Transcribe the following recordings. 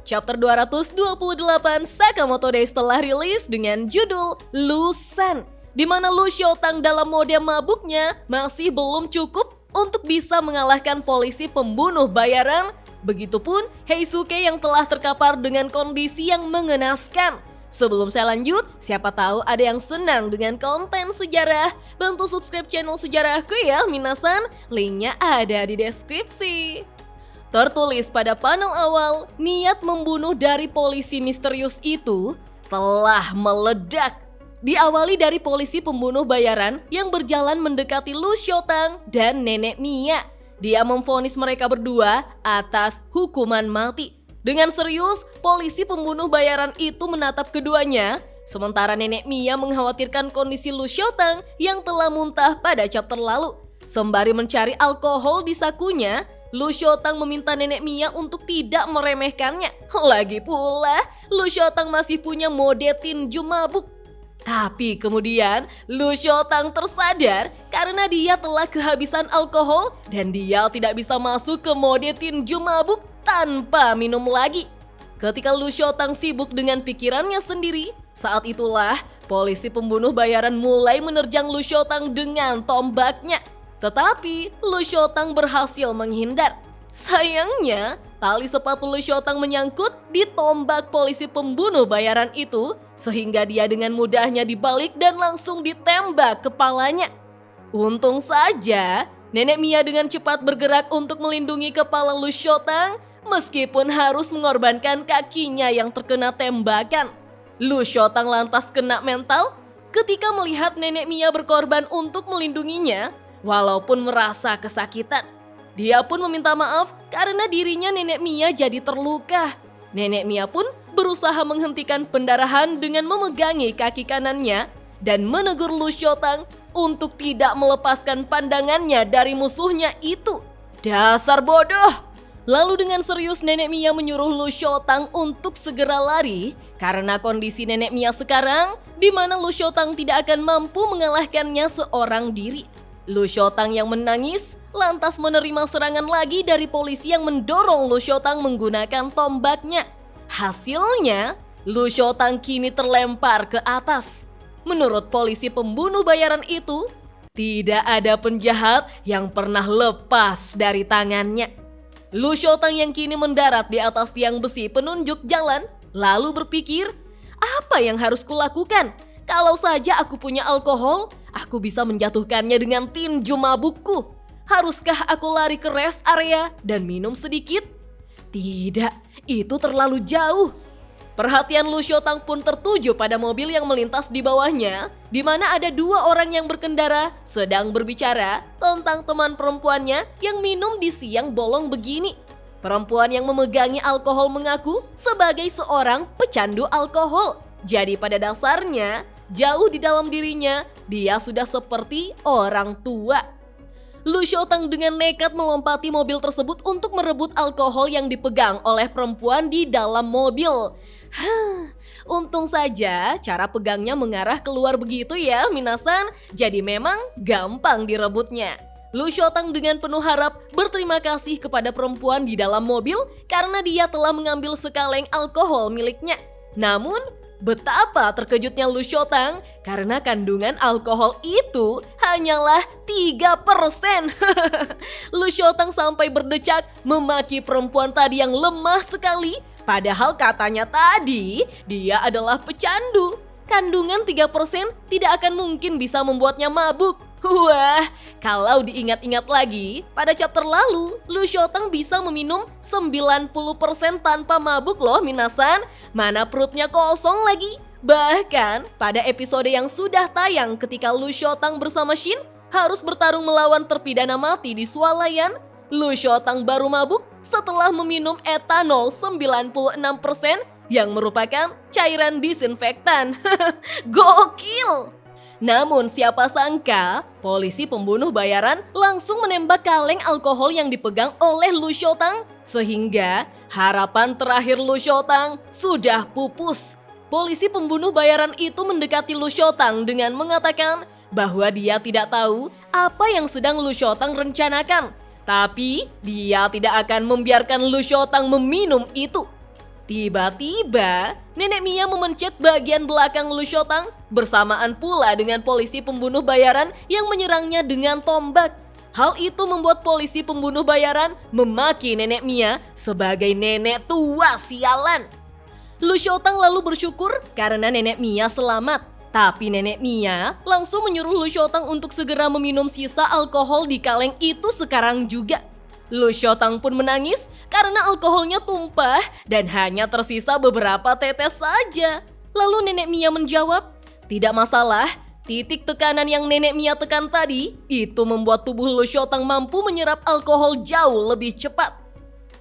Chapter 228 Sakamoto Days telah rilis dengan judul Lusan, di mana Lu Xiaotang dalam mode mabuknya masih belum cukup untuk bisa mengalahkan polisi pembunuh bayaran. Begitupun Heisuke yang telah terkapar dengan kondisi yang mengenaskan. Sebelum saya lanjut, siapa tahu ada yang senang dengan konten sejarah. Bantu subscribe channel sejarahku ya minasan, linknya ada di deskripsi. Tertulis pada panel awal, niat membunuh dari polisi misterius itu telah meledak. Diawali dari polisi pembunuh bayaran yang berjalan mendekati Lu Xiaotang dan Nenek Mia. Dia memvonis mereka berdua atas hukuman mati. Dengan serius, polisi pembunuh bayaran itu menatap keduanya, sementara Nenek Mia mengkhawatirkan kondisi Lu Xiaotang yang telah muntah pada chapter lalu. Sembari mencari alkohol di sakunya, Lu Xiaotang meminta Nenek Mia untuk tidak meremehkannya. Lagi pula, Lu Xiaotang masih punya mode tinju mabuk. Tapi kemudian Lu Xiaotang tersadar karena dia telah kehabisan alkohol dan dia tidak bisa masuk ke mode tinju mabuk tanpa minum lagi. Ketika Lu Xiaotang sibuk dengan pikirannya sendiri, saat itulah polisi pembunuh bayaran mulai menerjang Lu Xiaotang dengan tombaknya. Tetapi Lu Xiaotang berhasil menghindar. Sayangnya, tali sepatu Lu Xiaotang menyangkut di tombak polisi pembunuh bayaran itu, sehingga dia dengan mudahnya dibalik dan langsung ditembak kepalanya. Untung saja, Nenek Mia dengan cepat bergerak untuk melindungi kepala Lu Xiaotang, meskipun harus mengorbankan kakinya yang terkena tembakan. Lu Xiaotang lantas kena mental ketika melihat Nenek Mia berkorban untuk melindunginya, walaupun merasa kesakitan. Dia pun meminta maaf karena dirinya Nenek Mia jadi terluka. Nenek Mia pun berusaha menghentikan pendarahan dengan memegangi kaki kanannya dan menegur Lu Xiaotang untuk tidak melepaskan pandangannya dari musuhnya itu. Dasar bodoh! Lalu dengan serius Nenek Mia menyuruh Lu Xiaotang untuk segera lari karena kondisi Nenek Mia sekarang di mana Lu Xiaotang tidak akan mampu mengalahkannya seorang diri. Lu Xiaotang yang menangis lantas menerima serangan lagi dari polisi yang mendorong Lu Xiaotang menggunakan tombaknya. Hasilnya, Lu Xiaotang kini terlempar ke atas. Menurut polisi pembunuh bayaran itu, tidak ada penjahat yang pernah lepas dari tangannya. Lu Xiaotang yang kini mendarat di atas tiang besi penunjuk jalan, lalu berpikir, apa yang harus kulakukan? Kalau saja aku punya alkohol, aku bisa menjatuhkannya dengan tinju mabukku. Haruskah aku lari ke rest area dan minum sedikit? Tidak, itu terlalu jauh. Perhatian Lu Xiaotang pun tertuju pada mobil yang melintas di bawahnya, di mana ada dua orang yang berkendara sedang berbicara tentang teman perempuannya yang minum di siang bolong begini. Perempuan yang memegangi alkohol mengaku sebagai seorang pecandu alkohol. Jadi pada dasarnya, jauh di dalam dirinya, dia sudah seperti orang tua. Lu Xiaotang dengan nekat melompati mobil tersebut untuk merebut alkohol yang dipegang oleh perempuan di dalam mobil. Untung saja cara pegangnya mengarah keluar begitu ya minasan, jadi memang gampang direbutnya. Lu Xiaotang dengan penuh harap berterima kasih kepada perempuan di dalam mobil karena dia telah mengambil sekaleng alkohol miliknya. Namun, betapa terkejutnya Lu Xiaotang karena kandungan alkohol itu hanyalah 3%. Lu Xiaotang sampai berdecak memaki perempuan tadi yang lemah sekali, padahal katanya tadi dia adalah pecandu. Kandungan 3% tidak akan mungkin bisa membuatnya mabuk. Wah, kalau diingat-ingat lagi, pada chapter lalu, Lu Xiaotang bisa meminum 90% tanpa mabuk loh minasan. Mana perutnya kosong lagi. Bahkan, pada episode yang sudah tayang ketika Lu Xiaotang bersama Shin harus bertarung melawan terpidana mati di swalayan, Lu Xiaotang baru mabuk setelah meminum etanol 96% yang merupakan cairan disinfektan. Gokil! Namun siapa sangka, polisi pembunuh bayaran langsung menembak kaleng alkohol yang dipegang oleh Lu Xiaotang, sehingga harapan terakhir Lu Xiaotang sudah pupus. Polisi pembunuh bayaran itu mendekati Lu Xiaotang dengan mengatakan bahwa dia tidak tahu apa yang sedang Lu Xiaotang rencanakan. Tapi dia tidak akan membiarkan Lu Xiaotang meminum itu. Tiba-tiba, Nenek Mia memencet bagian belakang Lu Xiaotang bersamaan pula dengan polisi pembunuh bayaran yang menyerangnya dengan tombak. Hal itu membuat polisi pembunuh bayaran memaki Nenek Mia sebagai nenek tua sialan. Lu Xiaotang lalu bersyukur karena Nenek Mia selamat. Tapi Nenek Mia langsung menyuruh Lu Xiaotang untuk segera meminum sisa alkohol di kaleng itu sekarang juga. Lu Xiaotang pun menangis karena alkoholnya tumpah dan hanya tersisa beberapa tetes saja. Lalu Nenek Mia menjawab, "Tidak masalah, titik tekanan yang Nenek Mia tekan tadi itu membuat tubuh Lu Xiaotang mampu menyerap alkohol jauh lebih cepat."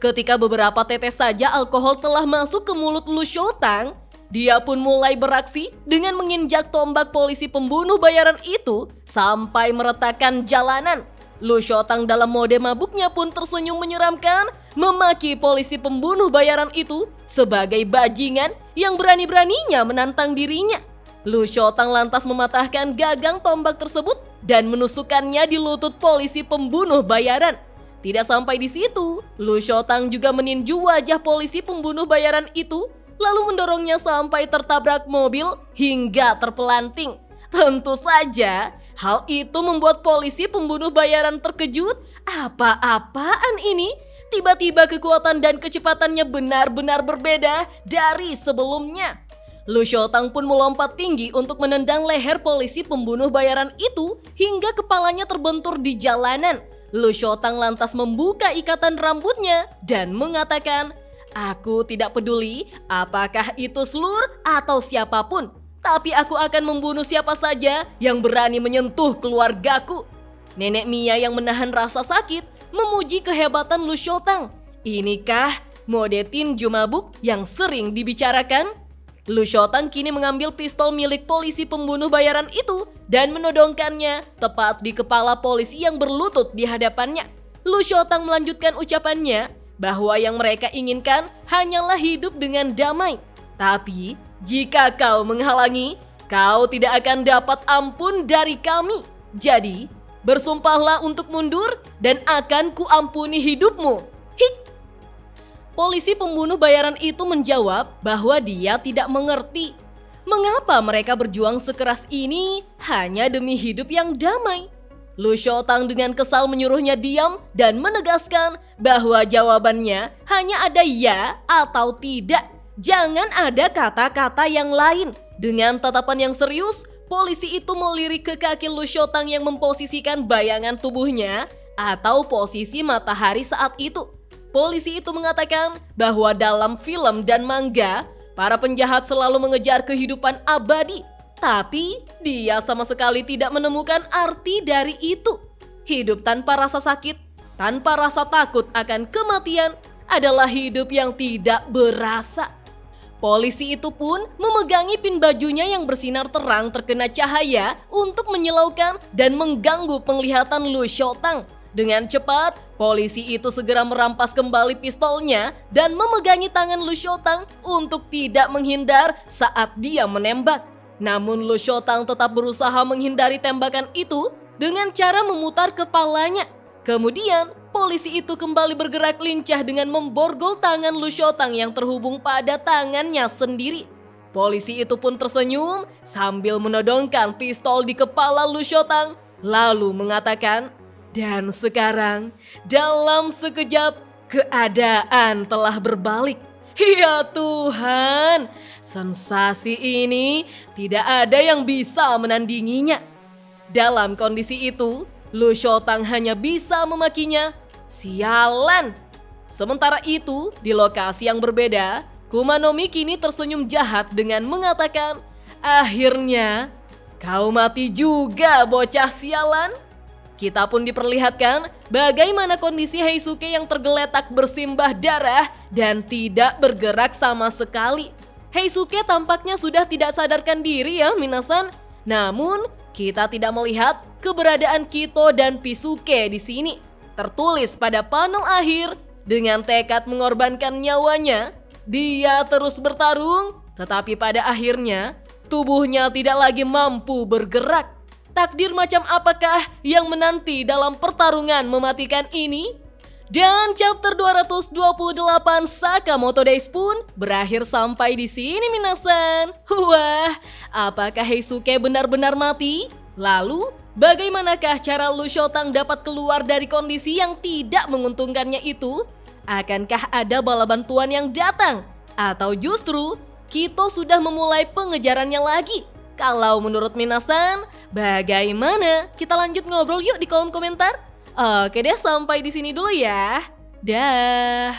Ketika beberapa tetes saja alkohol telah masuk ke mulut Lu Xiaotang, dia pun mulai beraksi dengan menginjak tombak polisi pembunuh bayaran itu sampai meretakan jalanan. Lu Xiaotang dalam mode mabuknya pun tersenyum menyeramkan, memaki polisi pembunuh bayaran itu sebagai bajingan yang berani-beraninya menantang dirinya. Lu Xiaotang lantas mematahkan gagang tombak tersebut dan menusukkannya di lutut polisi pembunuh bayaran. Tidak sampai di situ, Lu Xiaotang juga meninju wajah polisi pembunuh bayaran itu, lalu mendorongnya sampai tertabrak mobil hingga terpelanting. Tentu saja, hal itu membuat polisi pembunuh bayaran terkejut. Apa-apaan ini? Tiba-tiba kekuatan dan kecepatannya benar-benar berbeda dari sebelumnya. Lu Xiaotang pun melompat tinggi untuk menendang leher polisi pembunuh bayaran itu hingga kepalanya terbentur di jalanan. Lu Xiaotang lantas membuka ikatan rambutnya dan mengatakan, "Aku tidak peduli apakah itu Slur atau siapapun. Tapi aku akan membunuh siapa saja yang berani menyentuh keluargaku." Nenek Mia yang menahan rasa sakit memuji kehebatan Lu Xiaotang. Inikah mode tinju mabuk yang sering dibicarakan? Lu Xiaotang kini mengambil pistol milik polisi pembunuh bayaran itu dan menodongkannya tepat di kepala polisi yang berlutut di hadapannya. Lu Xiaotang melanjutkan ucapannya bahwa yang mereka inginkan hanyalah hidup dengan damai. Tapi jika kau menghalangi, kau tidak akan dapat ampun dari kami. Jadi, bersumpahlah untuk mundur dan akan kuampuni hidupmu. Hik! Polisi pembunuh bayaran itu menjawab bahwa dia tidak mengerti mengapa mereka berjuang sekeras ini hanya demi hidup yang damai. Lu Xiaotang dengan kesal menyuruhnya diam dan menegaskan bahwa jawabannya hanya ada ya atau tidak. Jangan ada kata-kata yang lain. Dengan tatapan yang serius, polisi itu melirik ke kaki Lu Xiaotang yang memposisikan bayangan tubuhnya atau posisi matahari saat itu. Polisi itu mengatakan bahwa dalam film dan manga, para penjahat selalu mengejar kehidupan abadi. Tapi dia sama sekali tidak menemukan arti dari itu. Hidup tanpa rasa sakit, tanpa rasa takut akan kematian adalah hidup yang tidak berasa. Polisi itu pun memegangi pin bajunya yang bersinar terang terkena cahaya untuk menyilaukan dan mengganggu penglihatan Lu Xiaotang. Dengan cepat, polisi itu segera merampas kembali pistolnya dan memegangi tangan Lu Xiaotang untuk tidak menghindar saat dia menembak. Namun Lu Xiaotang tetap berusaha menghindari tembakan itu dengan cara memutar kepalanya. Kemudian, polisi itu kembali bergerak lincah dengan memborgol tangan Lu Xiaotang yang terhubung pada tangannya sendiri. Polisi itu pun tersenyum sambil menodongkan pistol di kepala Lu Xiaotang, lalu mengatakan, "Dan sekarang, dalam sekejap, keadaan telah berbalik. Ya Tuhan, sensasi ini tidak ada yang bisa menandinginya." Dalam kondisi itu, Lu Xiaotang hanya bisa memakinya, "Sialan." Sementara itu, di lokasi yang berbeda, Kumanomi kini tersenyum jahat dengan mengatakan, "Akhirnya, kau mati juga bocah sialan." Kita pun diperlihatkan bagaimana kondisi Heisuke yang tergeletak bersimbah darah dan tidak bergerak sama sekali. Heisuke tampaknya sudah tidak sadarkan diri ya minasan. Namun, kita tidak melihat keberadaan Kito dan Pisuke di sini. Tertulis pada panel akhir, dengan tekad mengorbankan nyawanya, dia terus bertarung, tetapi pada akhirnya tubuhnya tidak lagi mampu bergerak. Takdir macam apakah yang menanti dalam pertarungan mematikan ini? Dan chapter 228 Sakamoto Days pun berakhir sampai di sini minasan. Wah, apakah Heisuke benar-benar mati? Lalu, bagaimanakah cara Lu Shotang dapat keluar dari kondisi yang tidak menguntungkannya itu? Akankah ada bala bantuan yang datang? Atau justru Kito sudah memulai pengejarannya lagi? Kalau menurut minasan, bagaimana? Kita lanjut ngobrol yuk di kolom komentar. Oke deh, sampai di sini dulu ya. Dah.